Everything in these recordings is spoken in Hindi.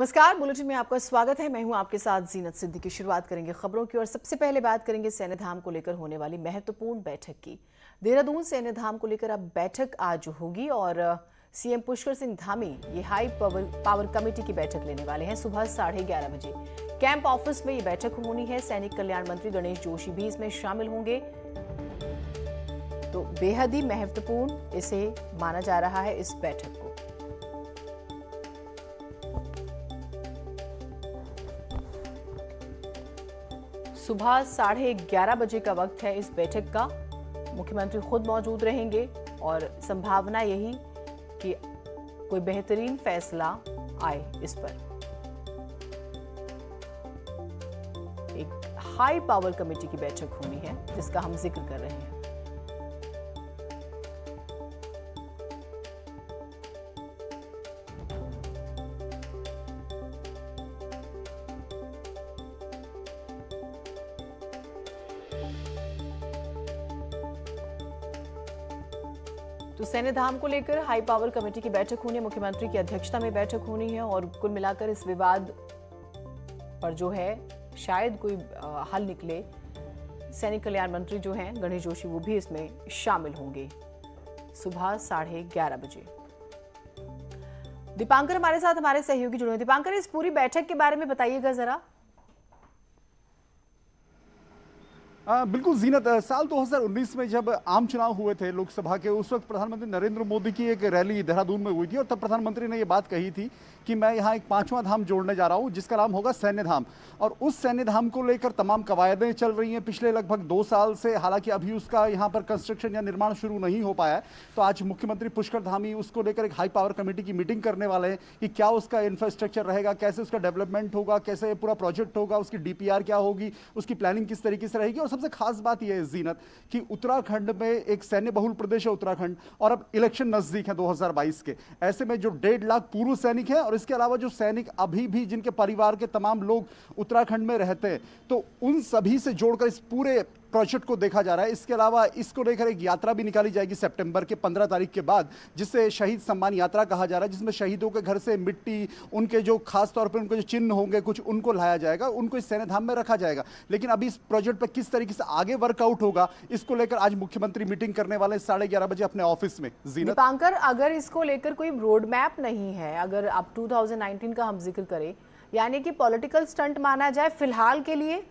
नमस्कार, बुलेटिन में आपका स्वागत है। मैं हूं आपके साथ जीनत सिद्दीकी। शुरुआत करेंगे खबरों की और सबसे पहले बात करेंगे सैन्यधाम को लेकर होने वाली महत्वपूर्ण बैठक की। देहरादून सैन्यधाम को लेकर अब बैठक आज होगी और सीएम पुष्कर सिंह धामी ये हाई पावर कमेटी की बैठक लेने वाले हैं सुबह 11:30 बजे। कैंप ऑफिस में ये बैठक होनी है। सैनिक कल्याण मंत्री गणेश जोशी भी इसमें शामिल होंगे। तो बेहद ही महत्वपूर्ण इसे माना जा रहा है इस बैठक को। सुबह 11:30 बजे का वक्त है इस बैठक का। मुख्यमंत्री खुद मौजूद रहेंगे और संभावना यही कि कोई बेहतरीन फैसला आए इस पर। एक हाई पावर कमेटी की बैठक होनी है जिसका हम जिक्र कर रहे हैं। तो सैन्यधाम को लेकर हाई पावर कमेटी की बैठक होनी है। मुख्यमंत्री की अध्यक्षता में बैठक होनी है और कुल मिलाकर इस विवाद पर जो है शायद कोई हल निकले। सैनिक कल्याण मंत्री जो हैं गणेश जोशी वो भी इसमें शामिल होंगे सुबह 11:30 बजे। दीपांकर हमारे साथ हमारे सहयोगी जुड़े हैं। दीपांकर, इस पूरी बैठक के बारे में बताइएगा जरा। बिल्कुल जीनत, साल 2019 में जब आम चुनाव हुए थे लोकसभा के, उस वक्त प्रधानमंत्री नरेंद्र मोदी की एक रैली देहरादून में हुई थी और तब प्रधानमंत्री ने ये बात कही थी कि मैं यहाँ एक 5वां धाम जोड़ने जा रहा हूँ जिसका नाम होगा सैन्य धाम। और उस सैन्य धाम को लेकर तमाम कवायदें चल रही हैं पिछले लगभग 2 साल से। हालांकि अभी उसका यहाँ पर कंस्ट्रक्शन या निर्माण शुरू नहीं हो पाया है। तो आज मुख्यमंत्री पुष्कर धामी उसको लेकर एक हाई पावर कमेटी की मीटिंग करने वाले हैं कि क्या उसका इंफ्रास्ट्रक्चर रहेगा, कैसे उसका डेवलपमेंट होगा, कैसे पूरा प्रोजेक्ट होगा, उसकी डीपीआर क्या होगी, उसकी प्लानिंग किस तरीके से रहेगी। और सबसे खास बात यह है जीनत कि उत्तराखंड में एक सैन्य बहुल प्रदेश है उत्तराखंड, और अब इलेक्शन नजदीक है 2022 के। ऐसे में जो 1.5 लाख पूर्व सैनिक हैं और इसके अलावा जो सैनिक अभी भी जिनके परिवार के तमाम लोग उत्तराखंड में रहते हैं, तो उन सभी से जोड़कर इस पूरे प्रोजेक्ट को देखा जा रहा है। इसके अलावा इसको लेकर एक यात्रा भी निकाली जाएगी सितंबर के 15 तारीख के बाद, जिसे शहीद सम्मान यात्रा कहा जा रहा है, जिसमें शहीदों के घर से मिट्टी, उनके जो खास तौर पर उनके जो चिन्ह होंगे कुछ, उनको लाया जाएगा, उनको इस सैन्य धाम में रखा जाएगा। लेकिन अभी इस प्रोजेक्ट पर किस तरीके से आगे वर्कआउट होगा, इसको लेकर आज मुख्यमंत्री मीटिंग करने वाले 11:30 बजे अपने ऑफिस में। दीपांकर, अगर इसको लेकर कोई रोड मैप नहीं है, अगर अब 2019 का हम जिक्र करें, यानी कि पॉलिटिकल स्टंट माना जाए फिलहाल के लिए।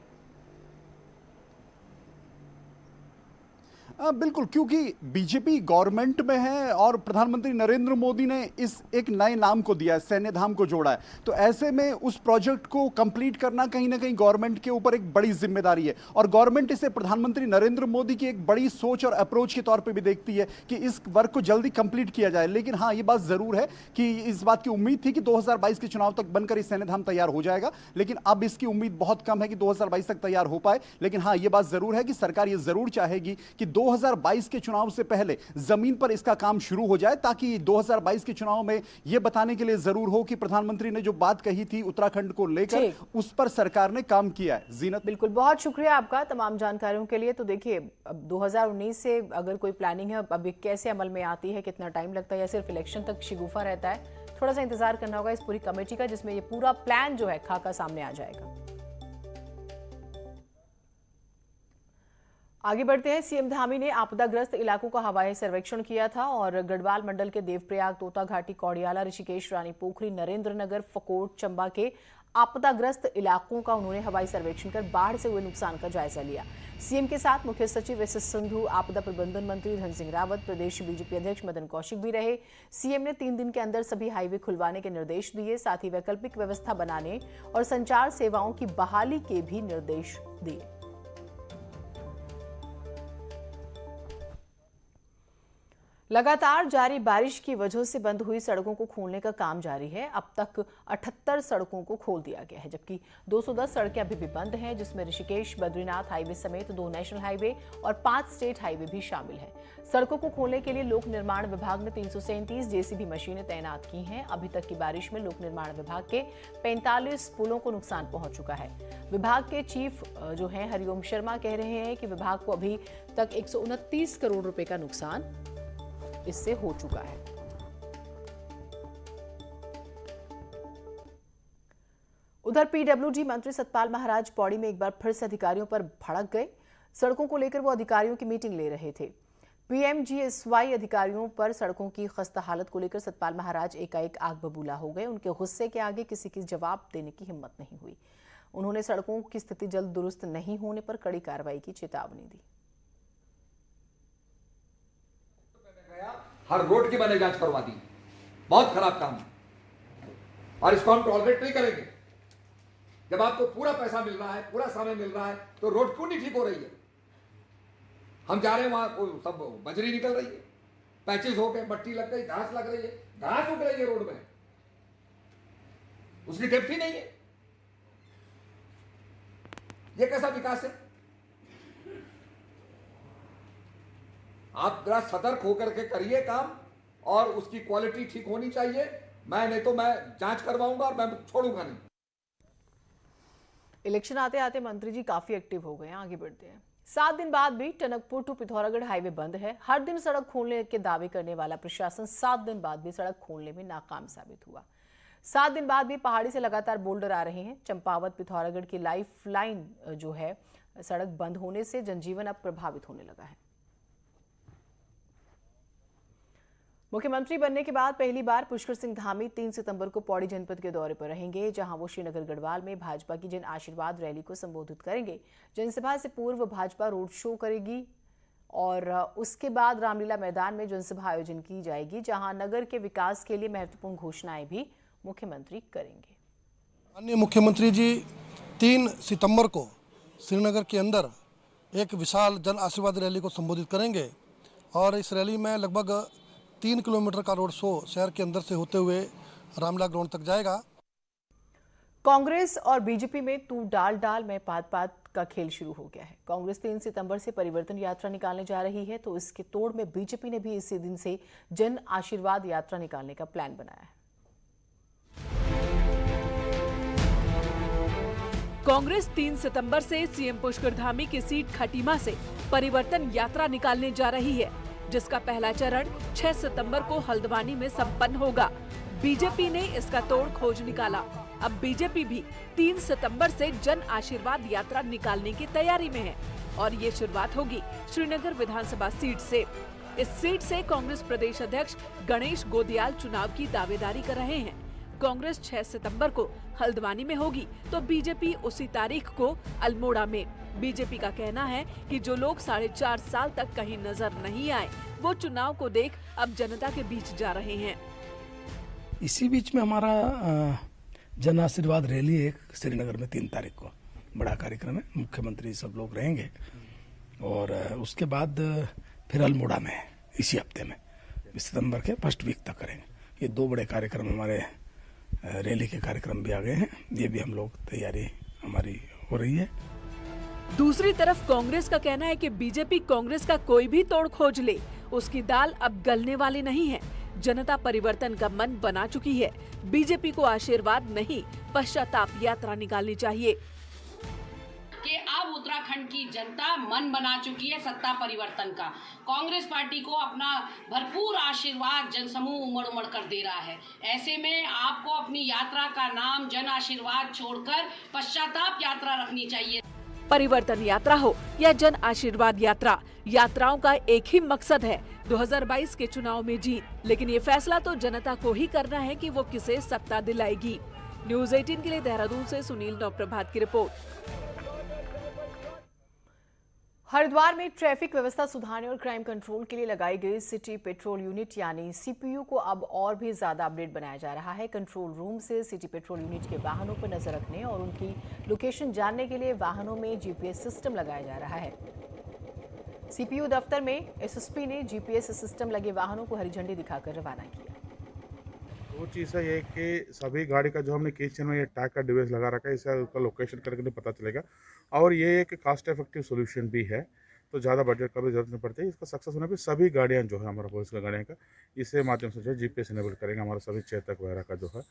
बिल्कुल, क्योंकि बीजेपी गवर्नमेंट में है और प्रधानमंत्री नरेंद्र मोदी ने इस एक नए नाम को दिया है, सैन्य धाम को जोड़ा है। तो ऐसे में उस प्रोजेक्ट को कंप्लीट करना कहीं ना कहीं गवर्नमेंट के ऊपर एक बड़ी जिम्मेदारी है और गवर्नमेंट इसे प्रधानमंत्री नरेंद्र मोदी की एक बड़ी सोच और अप्रोच के तौर पे भी देखती है कि इस वर्क को जल्दी कंप्लीट किया जाए। लेकिन हाँ, ये बात जरूर है कि इस बात की उम्मीद थी कि 2022 के चुनाव तक बनकर इस सैन्य धाम तैयार हो जाएगा, लेकिन अब इसकी उम्मीद बहुत कम है कि 2022 तक तैयार हो पाए। लेकिन हाँ, ये बात जरूर है कि सरकार ये जरूर चाहेगी कि 2022 के चुनाव से पहले जमीन पर इसका काम शुरू हो जाए, ताकि 2022 के चुनाव में यह बताने के लिए जरूर हो कि प्रधानमंत्री ने जो बात कही थी उत्तराखंड को लेकर, उस पर सरकार ने काम किया है। जीनत, बिल्कुल, बहुत शुक्रिया आपका तमाम जानकारियों के लिए। तो देखिए, अब 2019 से अगर कोई प्लानिंग है, अभी कैसे अमल में आती है, कितना टाइम लगता है, या सिर्फ इलेक्शन तक शिगुफा रहता है, थोड़ा सा इंतजार करना होगा इस पूरी कमेटी का, जिसमें ये पूरा प्लान जो है खाका सामने आ जाएगा। आगे बढ़ते हैं। सीएम धामी ने आपदाग्रस्त इलाकों का हवाई सर्वेक्षण किया था और गढ़वाल मंडल के देवप्रयाग, तोता घाटी, कौड़ियाला, ऋषिकेश, रानी पोखरी, नरेंद्रनगर, फकोट, चंबा के आपदाग्रस्त इलाकों का उन्होंने हवाई सर्वेक्षण कर बाढ़ से हुए नुकसान का जायजा लिया। सीएम के साथ मुख्य सचिव एस एस संधू, आपदा प्रबंधन मंत्री धन सिंह रावत, प्रदेश बीजेपी अध्यक्ष मदन कौशिक भी रहे। सीएम ने 3 दिन के अंदर सभी हाईवे खुलवाने के निर्देश दिए, साथ ही वैकल्पिक व्यवस्था बनाने और संचार सेवाओं की बहाली के भी निर्देश दिए। लगातार जारी बारिश की वजह से बंद हुई सड़कों को खोलने का काम जारी है। अब तक 78 सड़कों को खोल दिया गया है, जबकि 210 सड़कें अभी भी बंद हैं, जिसमें ऋषिकेश बद्रीनाथ हाईवे समेत 2 नेशनल हाईवे और 5 स्टेट हाईवे भी शामिल हैं। सड़कों को खोलने के लिए लोक निर्माण विभाग ने 337 जेसीबी मशीनें तैनात की हैं। अभी तक की बारिश में लोक निर्माण विभाग के 45 पुलों को नुकसान पहुंच चुका है। विभाग के चीफ जो हैं हरिओम शर्मा कह रहे हैं कि विभाग को अभी तक 129 करोड़ रुपए का नुकसान इससे हो चुका है। उधर पीडब्ल्यूडी मंत्री सतपाल महाराज पौड़ी में एक बार फिर से अधिकारियों पर भड़क गए। सड़कों को लेकर वो अधिकारियों की मीटिंग ले रहे थे। पीएमजीएसवाई अधिकारियों पर सड़कों की खस्ता हालत को लेकर सतपाल महाराज एकाएक आग बबूला हो गए। उनके गुस्से के आगे किसी की जवाब देने की हिम्मत नहीं हुई। उन्होंने सड़कों की स्थिति जल्द दुरुस्त नहीं होने पर कड़ी कार्रवाई की चेतावनी दी। हर रोड की मैंने जांच करवा दी, बहुत खराब काम है और इसको हम टॉलरेट नहीं करेंगे। जब आपको पूरा पैसा मिल रहा है, पूरा समय मिल रहा है, तो रोड क्यों नहीं ठीक हो रही है? हम जा रहे हैं वहां सब बजरी निकल रही है, पैचेस हो गए, मट्टी लग गई, घास लग रही है, घास उग रही है रोड में, उसकी डेप्थ ही नहीं है। ये कैसा विकास है? आप जरा सतर्क होकर के करिए काम और उसकी क्वालिटी ठीक होनी चाहिए। नहीं तो मैं जांच करवाऊंगा और मैं छोड़ूंगा नहीं। इलेक्शन आते आते मंत्री जी काफी एक्टिव हो गए हैं। आगे बढ़ते हैं। 7 दिन बाद भी टनकपुर टू पिथौरागढ़ हाईवे बंद है। हर दिन सड़क खोलने के दावे करने वाला प्रशासन 7 दिन बाद भी सड़क खोलने में नाकाम साबित हुआ। 7 दिन बाद भी पहाड़ी से लगातार बोल्डर आ रहे हैं। चंपावत पिथौरागढ़ की लाइफ लाइन जो है, सड़क बंद होने से जनजीवन अब प्रभावित होने लगा है। मुख्यमंत्री बनने के बाद पहली बार पुष्कर सिंह धामी 3 सितंबर को पौड़ी जनपद के दौरे पर रहेंगे, जहां वो श्रीनगर गढ़वाल में भाजपा की जन आशीर्वाद रैली को संबोधित करेंगे। जनसभा से पूर्व भाजपा रोड शो करेगी और उसके बाद रामलीला मैदान में जनसभा आयोजन की जाएगी, जहां नगर के विकास के लिए महत्वपूर्ण घोषणाएं भी मुख्यमंत्री करेंगे। अन्य मुख्यमंत्री जी 3 सितंबर को श्रीनगर के अंदर एक विशाल जन आशीर्वाद रैली को संबोधित करेंगे और इस रैली में लगभग 3 किलोमीटर का रोड शो शहर के अंदर से होते हुए रामलीला ग्राउंड तक जाएगा। कांग्रेस और बीजेपी में तू डाल में पात का खेल शुरू हो गया है। कांग्रेस 3 सितंबर से परिवर्तन यात्रा निकालने जा रही है, तो इसके तोड़ में बीजेपी ने भी इसी दिन से जन आशीर्वाद यात्रा निकालने का प्लान बनाया है। कांग्रेस 3 सितंबर से सीएम पुष्कर धामी की सीट खटीमा से परिवर्तन यात्रा निकालने जा रही है, जिसका पहला चरण 6 सितंबर को हल्द्वानी में संपन्न होगा। बीजेपी ने इसका तोड़ खोज निकाला। अब बीजेपी भी 3 सितंबर से जन आशीर्वाद यात्रा निकालने की तैयारी में है और ये शुरुआत होगी श्रीनगर विधानसभा सीट से। इस सीट से कांग्रेस प्रदेश अध्यक्ष गणेश गोदियाल चुनाव की दावेदारी कर रहे हैं। कांग्रेस 6 सितंबर को हल्द्वानी में होगी तो बीजेपी उसी तारीख को अल्मोड़ा में। बीजेपी का कहना है कि जो लोग 4.5 साल तक कहीं नजर नहीं आए, वो चुनाव को देख अब जनता के बीच जा रहे हैं। इसी बीच में हमारा जन आशीर्वाद रैली है श्रीनगर में 3 तारीख को, बड़ा कार्यक्रम है। मुख्यमंत्री सब लोग रहेंगे और उसके बाद फिर अल्मोड़ा में इसी हफ्ते में सितंबर के फर्स्ट वीक तक करेंगे। ये 2 बड़े कार्यक्रम हमारे रैली के कार्यक्रम भी आ गए हैं। ये भी हम लोग तैयारी हमारी हो रही है। दूसरी तरफ कांग्रेस का कहना है कि बीजेपी कांग्रेस का कोई भी तोड़ खोज ले, उसकी दाल अब गलने वाली नहीं है। जनता परिवर्तन का मन बना चुकी है। बीजेपी को आशीर्वाद नहीं, पश्चाताप यात्रा निकालनी चाहिए। कि अब उत्तराखंड की जनता मन बना चुकी है सत्ता परिवर्तन का। कांग्रेस पार्टी को अपना भरपूर आशीर्वाद जनसमूह उमड़ उमड़ कर दे रहा है। ऐसे में आपको अपनी यात्रा का नाम जन आशीर्वाद छोड़कर पश्चाताप यात्रा रखनी चाहिए। परिवर्तन यात्रा हो या जन आशीर्वाद यात्रा, यात्राओं का एक ही मकसद है 2022 के चुनाव में जीत। लेकिन ये फैसला तो जनता को ही करना है कि वो किसे सत्ता दिलाएगी। न्यूज़ 18 के लिए देहरादून से सुनील नवप्रभात की रिपोर्ट। हरिद्वार में ट्रैफिक व्यवस्था सुधारने और क्राइम कंट्रोल के लिए लगाई गई सिटी पेट्रोल यूनिट यानी सीपीयू को अब और भी ज्यादा अपडेट बनाया जा रहा है। कंट्रोल रूम से सिटी पेट्रोल यूनिट के वाहनों पर नजर रखने और उनकी लोकेशन जानने के लिए वाहनों में जीपीएस सिस्टम लगाया जा रहा है। सीपीयू दफ्तर में एसएसपी ने जीपीएस सिस्टम लगे वाहनों को हरी झंडी दिखाकर रवाना किया। 2 चीज़ है, ये कि सभी गाड़ी का जो हमने किचन में ये टैग का डिवाइस लगा रखा है, इससे उसका लोकेशन करके पता चलेगा और ये एक कास्ट इफेक्टिव सोल्यूशन भी है, तो ज़्यादा बजट का भी जरूरत नहीं पड़ती है। इसका सक्सेस होने पे सभी गाड़ियाँ जो है हमारा पुलिस का गाड़ियाँ का इससे माध्यम से जो है जीपीएस इनेबल करेंगे हमारा सभी चेतक वगैरह का जो है,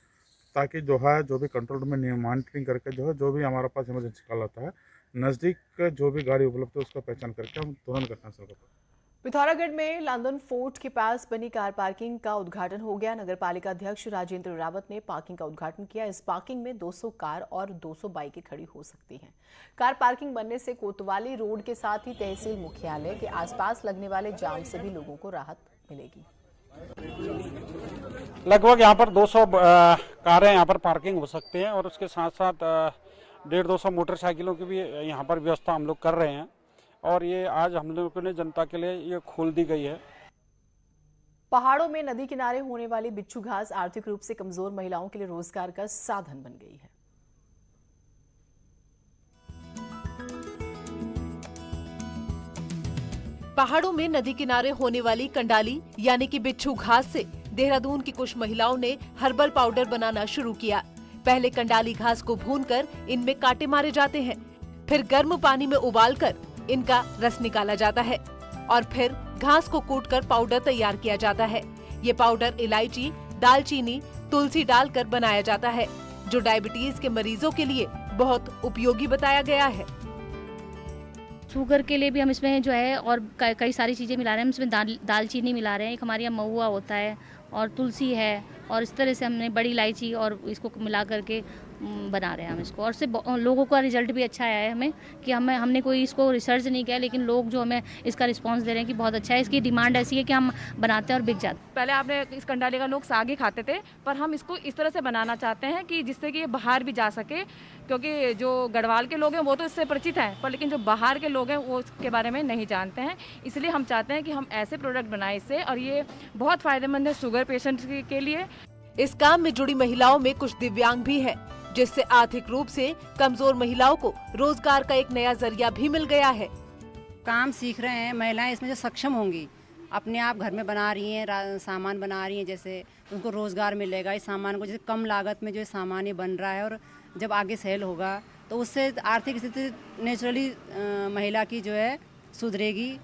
ताकि जो भी कंट्रोल में मॉनिटरिंग करके जो भी हमारे पास इमरजेंसी कॉल आता है, नज़दीक जो भी गाड़ी उपलब्ध है उसका पहचान करके हम तुरंत घटनास्थल पर। पिथौरागढ़ में लंदन फोर्ट के पास बनी कार पार्किंग का उद्घाटन हो गया। नगर पालिका अध्यक्ष राजेंद्र रावत ने पार्किंग का उद्घाटन किया। इस पार्किंग में 200 कार और 200 बाइकें खड़ी हो सकती हैं। कार पार्किंग बनने से कोतवाली रोड के साथ ही तहसील मुख्यालय के आसपास लगने वाले जाम से भी लोगों को राहत मिलेगी। लगभग यहाँ पर 200 कारें यहाँ पर पार्किंग हो सकते हैं और उसके साथ साथ 150-200 मोटरसाइकिलों की भी यहाँ पर व्यवस्था हम लोग कर रहे हैं और ये आज हम लोगों ने जनता के लिए ये खोल दी गई है। पहाड़ों में नदी किनारे होने वाली बिच्छू घास आर्थिक रूप से कमजोर महिलाओं के लिए रोजगार का साधन बन गई है। पहाड़ों में नदी किनारे होने वाली कंडाली यानी कि बिच्छू घास से देहरादून की कुछ महिलाओं ने हर्बल पाउडर बनाना शुरू किया। पहले कंडाली घास को भूनकर इनमें कांटे मारे जाते हैं, फिर गर्म पानी में उबालकर इनका रस निकाला जाता है और फिर घास को कूटकर पाउडर तैयार किया जाता है। ये पाउडर इलायची, दालचीनी, तुलसी डालकर बनाया जाता है, जो डायबिटीज के मरीजों के लिए बहुत उपयोगी बताया गया है। शुगर के लिए भी हम इसमें जो है और कई सारी चीज़ें मिला रहे हैं। हम इसमें दालचीनी मिला रहे हैं, एक हमारे यहाँ महुआ होता है और तुलसी है और इस तरह से हमने बड़ी इलायची और इसको मिला करके बना रहे हैं हम इसको। और उससे लोगों का रिजल्ट भी अच्छा आया है हमें कि हमने कोई इसको रिसर्च नहीं किया, लेकिन लोग जो हमें इसका रिस्पांस दे रहे हैं कि बहुत अच्छा है। इसकी डिमांड ऐसी है कि हम बनाते हैं और बिक जाते हैं। पहले आपने इस कंडाली का लोग साग ही खाते थे, पर हम इसको इस तरह से बनाना चाहते हैं कि जिससे कि ये बाहर भी जा सके, क्योंकि जो गढ़वाल के लोग हैं वो तो इससे परिचित हैं, पर लेकिन जो बाहर के लोग हैं वो इसके बारे में नहीं जानते हैं। इसलिए हम चाहते हैं कि हम ऐसे प्रोडक्ट बनाएं इससे, और ये बहुत फायदेमंद है शुगर पेशेंट के लिए। इस काम में जुड़ी महिलाओं में कुछ दिव्यांग भी हैं, जिससे आर्थिक रूप से कमजोर महिलाओं को रोजगार का एक नया जरिया भी मिल गया है। काम सीख रहे हैं महिलाएं, इसमें जो सक्षम होंगी, अपने आप घर में बना रही हैं, सामान बना रही हैं, जैसे उनको रोजगार मिलेगा। इस सामान को जैसे कम लागत में जो सामान ये बन रहा है और जब आगे सेल होगा तो उससे आर्थिक स्थिति नेचुरली महिला की जो है सुधरेगी।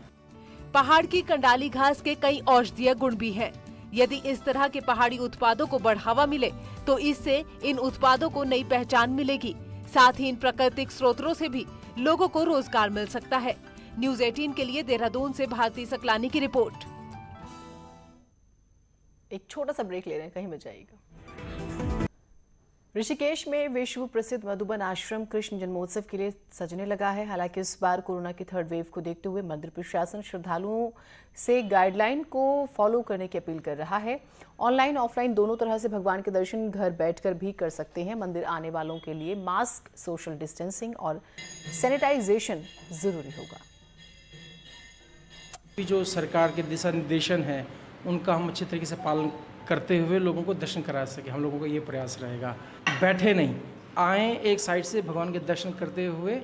पहाड़ की कंडाली घास के कई औषधीय गुण भी हैं। यदि इस तरह के पहाड़ी उत्पादों को बढ़ावा मिले तो इससे इन उत्पादों को नई पहचान मिलेगी। साथ ही इन प्राकृतिक स्रोतों से भी लोगों को रोजगार मिल सकता है। न्यूज़ 18 के लिए देहरादून से भारती सकलानी की रिपोर्ट। एक छोटा सा ब्रेक ले रहे हैं, कहीं मत जाइएगा। ऋषिकेश में विश्व प्रसिद्ध मधुबन आश्रम कृष्ण जन्मोत्सव के लिए सजने लगा है। हालांकि इस बार कोरोना की थर्ड वेव को देखते हुए मंदिर प्रशासन श्रद्धालुओं से गाइडलाइन को फॉलो करने की अपील कर रहा है। ऑनलाइन ऑफलाइन दोनों तरह से भगवान के दर्शन घर बैठकर भी कर सकते हैं। मंदिर आने वालों के लिए मास्क, सोशल डिस्टेंसिंग और सैनिटाइजेशन जरूरी होगा। जो सरकार के दिशा निर्देशन है उनका हम अच्छी तरीके से पालन करते हुए लोगों को दर्शन करा सके, हम लोगों का ये प्रयास रहेगा। बैठे नहीं, आए एक साइड से भगवान के दर्शन करते हुए,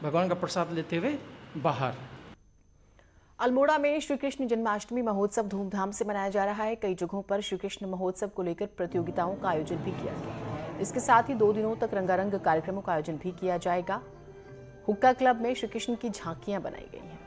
भगवान का प्रसाद लेते हुए बाहर। अल्मोड़ा में श्री कृष्ण जन्माष्टमी महोत्सव धूमधाम से मनाया जा रहा है। कई जगहों पर श्री कृष्ण महोत्सव को लेकर प्रतियोगिताओं का आयोजन भी किया गया। इसके साथ ही 2 दिनों तक रंगारंग कार्यक्रमों का आयोजन भी किया जाएगा। हुक्का क्लब में श्री कृष्ण की झांकियां बनाई गई हैं।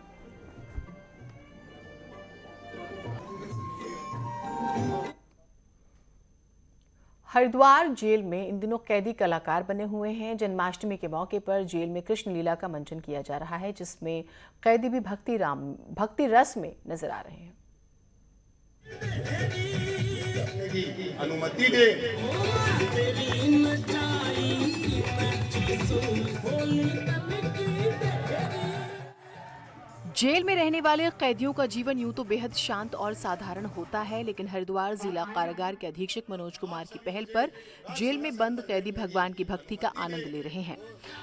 हरिद्वार जेल में इन दिनों कैदी कलाकार बने हुए हैं। जन्माष्टमी के मौके पर जेल में कृष्ण लीला का मंचन किया जा रहा है, जिसमें कैदी भी भक्ति रस में नजर आ रहे हैं। अनुमति दे। जेल में रहने वाले कैदियों का जीवन यूं तो बेहद शांत और साधारण होता है, लेकिन हरिद्वार जिला कारागार के अधीक्षक मनोज कुमार की पहल पर जेल में बंद कैदी भगवान की भक्ति का आनंद ले रहे हैं।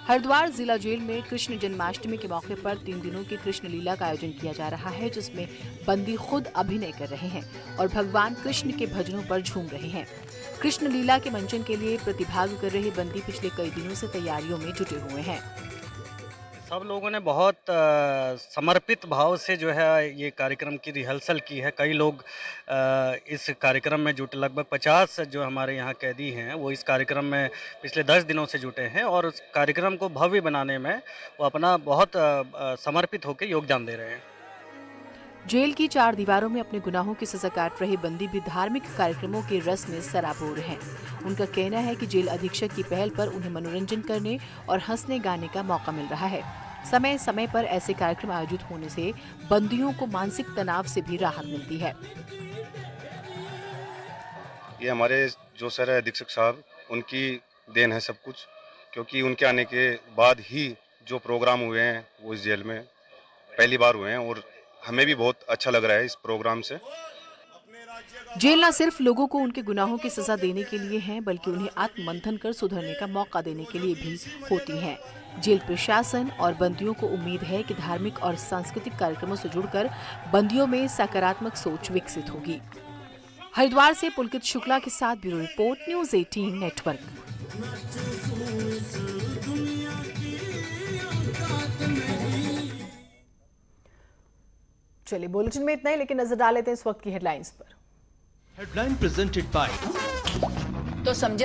हरिद्वार जिला जेल में कृष्ण जन्माष्टमी के मौके पर 3 दिनों की कृष्ण लीला का आयोजन किया जा रहा है, जिसमें बंदी खुद अभिनय कर रहे हैं और भगवान कृष्ण के भजनों पर झूम रहे हैं। कृष्ण लीला के मंचन के लिए प्रतिभाग कर रहे बंदी पिछले कई दिनों से तैयारियों में जुटे हुए हैं। सब लोगों ने बहुत समर्पित भाव से जो है ये कार्यक्रम की रिहर्सल की है। कई लोग इस कार्यक्रम में जुटे, लगभग 50 जो हमारे यहाँ कैदी हैं वो इस कार्यक्रम में पिछले 10 दिनों से जुटे हैं और उस कार्यक्रम को भव्य बनाने में वो अपना बहुत समर्पित होकर योगदान दे रहे हैं। जेल की 4 दीवारों में अपने गुनाहों की सजा काट रहे बंदी भी धार्मिक कार्यक्रमों के रस में सराबोर हैं। उनका कहना है कि जेल अधीक्षक की पहल पर उन्हें मनोरंजन करने और हंसने गाने का मौका मिल रहा है। समय समय पर ऐसे कार्यक्रम आयोजित होने से बंदियों को मानसिक तनाव से भी राहत मिलती है। ये हमारे जो सर है अधीक्षक साहब, उनकी देन है सब कुछ, क्योंकि उनके आने के बाद ही जो प्रोग्राम हुए हैं वो इस जेल में पहली बार हुए हैं और हमें भी बहुत अच्छा लग रहा है इस प्रोग्राम से। जेल न सिर्फ लोगों को उनके गुनाहों की सजा देने के लिए है, बल्कि उन्हें आत्ममंथन कर सुधरने का मौका देने के लिए भी होती है। जेल प्रशासन और बंदियों को उम्मीद है कि धार्मिक और सांस्कृतिक कार्यक्रमों से जुड़कर बंदियों में सकारात्मक सोच विकसित होगी। हरिद्वार से पुलकित शुक्ला के साथ ब्यूरो रिपोर्ट, न्यूज़ 18 नेटवर्क। चलिए, बुलेटिन में इतना ही, लेकिन नजर डाल लेते हैं इस वक्त की हेडलाइंस पर। हेडलाइन प्रेजेंटेड बाय तो समझे